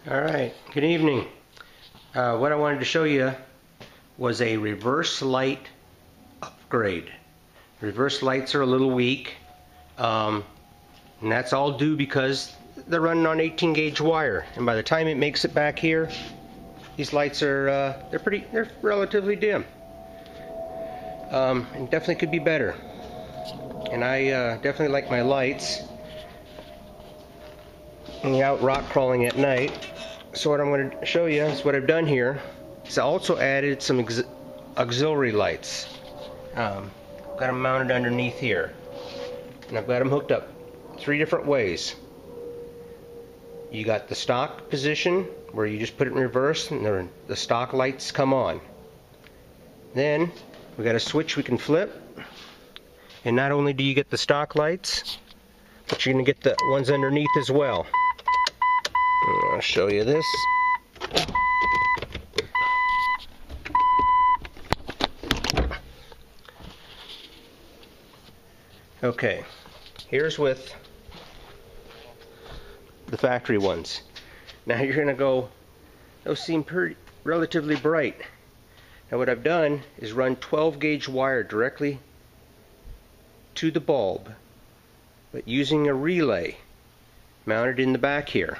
Alright, good evening. What I wanted to show you was a reverse light upgrade. Reverse lights are a little weak, and that's all due because they're running on 18 gauge wire, and by the time it makes it back here, these lights are they're relatively dim. And definitely could be better. And I definitely like my lights when you're out rock crawling at night. So what I'm going to show you is what I've done here is I also added some auxiliary lights. Got them mounted underneath here, and I've got them hooked up 3 different ways. You got the stock position where you just put it in reverse and the stock lights come on. Then we got a switch we can flip, and not only do you get the stock lights, but you're going to get the ones underneath as well. I'll show you this. Okay, here's with the factory ones. Now you're going to go, those seem relatively bright. Now what I've done is run 12 gauge wire directly to the bulb, but using a relay mounted in the back here.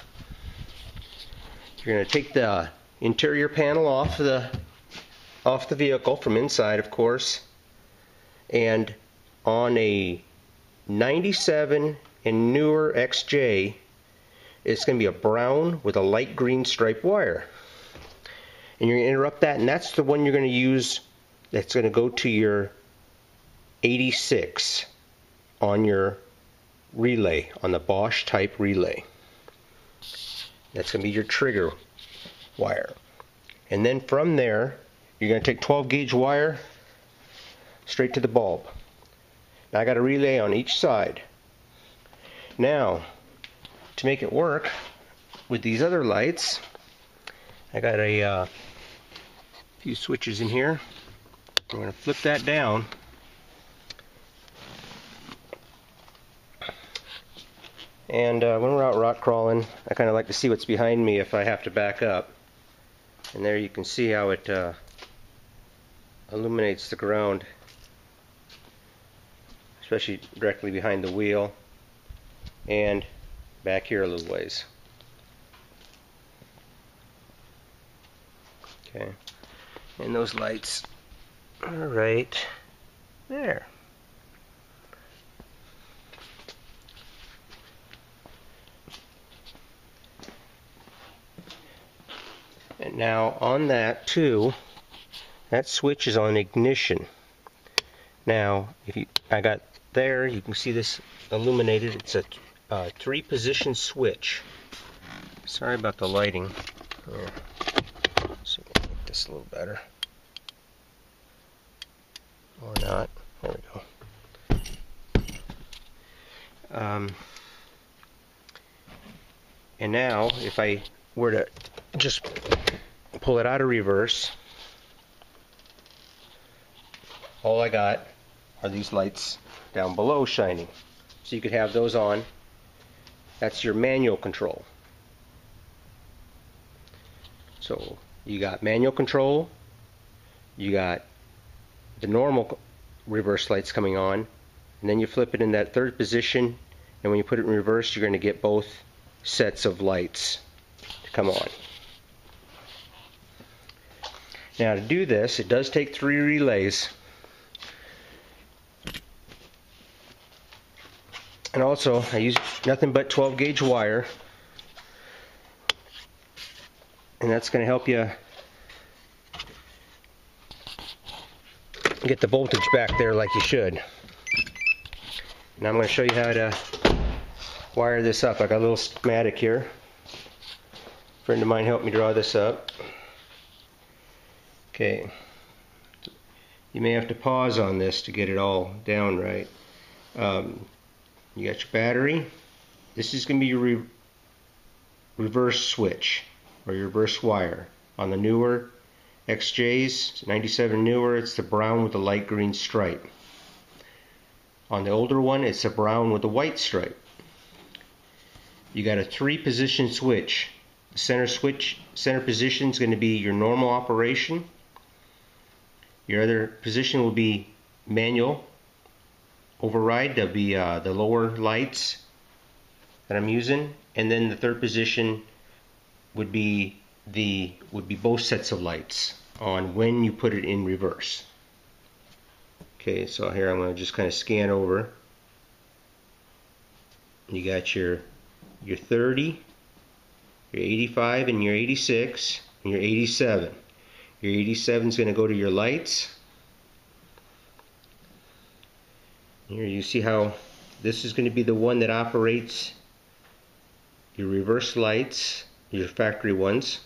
You're going to take the interior panel off the vehicle from inside, of course, and on a 97 and newer XJ, it's going to be a brown with a light green striped wire. And you're going to interrupt that, and that's the one you're going to use that's going to go to your 86 on your relay, on the Bosch type relay. That's going to be your trigger wire. And then from there, you're going to take 12 gauge wire straight to the bulb. Now I got a relay on each side. Now, to make it work with these other lights, I got a few switches in here. I'm going to flip that down. And when we're out rock crawling, I kind of like to see what's behind me if I have to back up. And there you can see how it illuminates the ground, especially directly behind the wheel and back here a little ways. Okay, and those lights are right there. And now on that too, that switch is on ignition. Now, I got there, you can see this illuminated. It's a 3-position switch. Sorry about the lighting. Here. So make this a little better. Or not. There we go. And now, if I were to just pull it out of reverse, all I got are these lights down below shining. So you could have those on. That's your manual control. So you got manual control, you got the normal reverse lights coming on, and then you flip it in that 3rd position, and when you put it in reverse, you're going to get both sets of lights to come on. Now to do this, it does take 3 relays. And also, I use nothing but 12 gauge wire. And that's going to help you get the voltage back there like you should. Now I'm going to show you how to wire this up. I got a little schematic here. A friend of mine helped me draw this up. Okay, you may have to pause on this to get it all down right. You got your battery. This is going to be your reverse switch or your reverse wire. On the newer XJs, 97 newer, it's the brown with the light green stripe. On the older one, it's a brown with a white stripe. You got a 3-position switch. center switch, center position is going to be your normal operation. Your other position will be manual override. There'll be the lower lights that I'm using, and then the third position would be both sets of lights on when you put it in reverse. Okay, so here I'm going to just kind of scan over. You got your 30, your 85, and your 86, and your 87. Your 87 is going to go to your lights. Here you see how this is going to be the one that operates your reverse lights, your factory ones.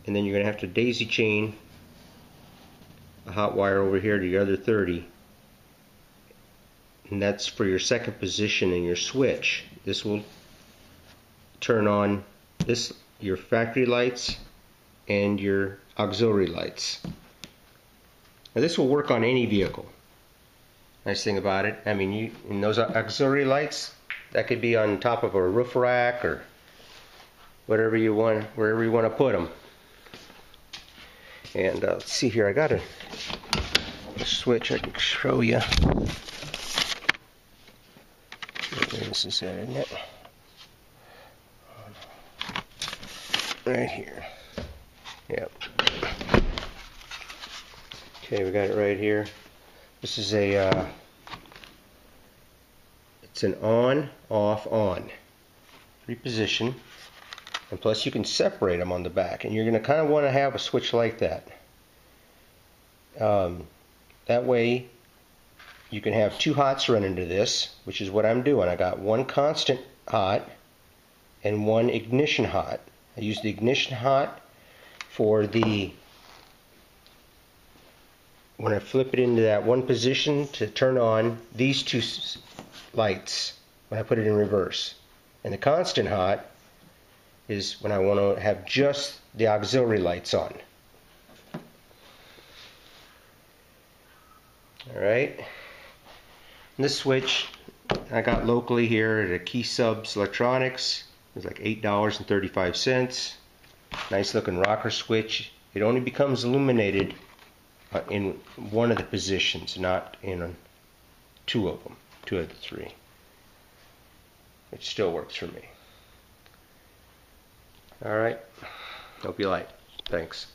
And then you're going to have to daisy chain a hot wire over here to your other 30. And that's for your second position in your switch. This will turn on your factory lights and your auxiliary lights. Now this will work on any vehicle. Nice thing about it, I mean, in those auxiliary lights, that could be on top of a roof rack or whatever you want, wherever you want to put them. And let's see here, I got a switch I can show you. This is it, isn't it? Right here. Yep. Okay, we got it right here. This is it's an on, off, on. Reposition. And plus you can separate them on the back. And you're going to kind of want to have a switch like that. That way you can have two hots running to this, which is what I'm doing. I got one constant hot and one ignition hot. I use the ignition hot for when I flip it into that one position to turn on these two lights when I put it in reverse. And the constant hot is when I want to have just the auxiliary lights on. Alright. This switch I got locally here at a Key Subs Electronics. It was like $8.35. Nice looking rocker switch. It only becomes illuminated in one of the positions, not in two of them, two of the three. It still works for me. Alright, hope you like. Thanks.